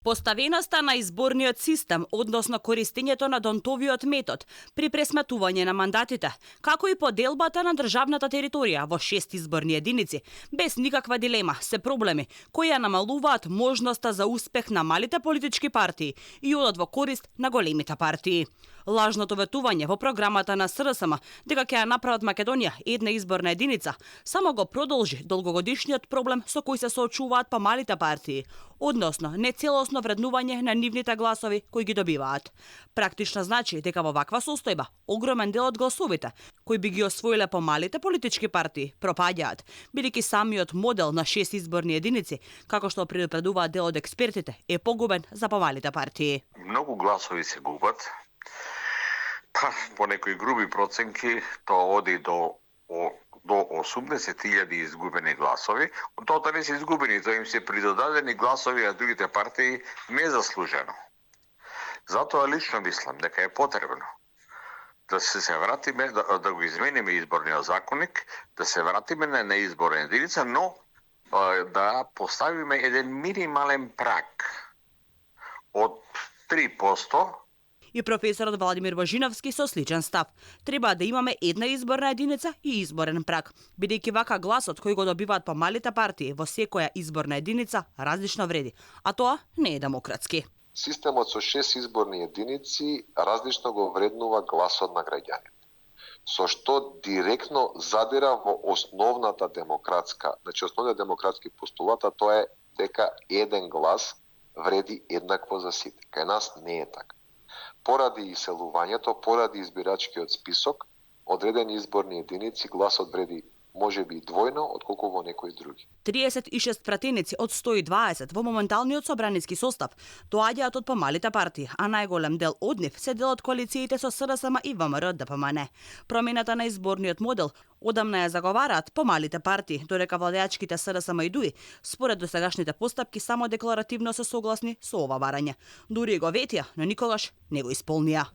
Поставеноста на изборниот систем, односно користењето на Донтовиот метод при пресметување на мандатите, како и поделбата на државната територија во 6 изборни единици, без никаква дилема, се проблеми кои ја намалуваат можноста за успех на малите политички партии и одат во корист на големите партии. Лажното ветување во програмата на СРСМ дека ќе ја направат Македонија една изборна единица само го продолжи долгогодишниот проблем со кој се соочуваат помалите партии, односно нецелосно вреднување на нивните гласови кои ги добиваат. Практично значи дека во ваква состојба огромен дел од гласовите кои би ги освоиле помалите политички партии пропаѓаат, бидејќи самиот модел на 6 изборни единици, како што предупредуваат дел од експертите, е погубен за помалите партии. Многу гласови се губат. По некои груби проценки тоа оди до 80.000 изгубени гласови. Тоа не се изгубени, тоа им се придодадени гласови на другите партии незаслужено. Затоа лично мислам дека е потребно да се вратиме, да го измениме изборниот законник, да се вратиме на неизборна единица, но да поставиме еден минимален праг од 3%. И професорот Владимир Божиновски со сличен став. Треба да имаме една изборна единица и изборен праг, бидејќи вака гласот кој го добиваат помалите партии во секоја изборна единица различно вреди, а тоа не е демократски. Системот со 6 изборни единици различно го вреднува гласот на граѓаните, со што директно задира во основната демократска, основниот демократски постулат, а тоа е дека еден глас вреди еднакво за сите. Кај нас не е така. Поради иселувањето, поради избирачкиот список, одредени изборни единици гласот вреди можеби двојно отколку во некои други. 36 пратеници од 120 во моменталниот собраниски состав доаѓаат од помалите партии, а најголем дел од нив се дел од коалициите со СРСМ и ВМРО ДПМН. Промената на изборниот модел одамна ја заговараат помалите партии, додека владеачките СРСМ и ДУИ според досегашните постапки само декларативно се согласни со ова барање. Дури го ветија, но никогаш не го исполнија.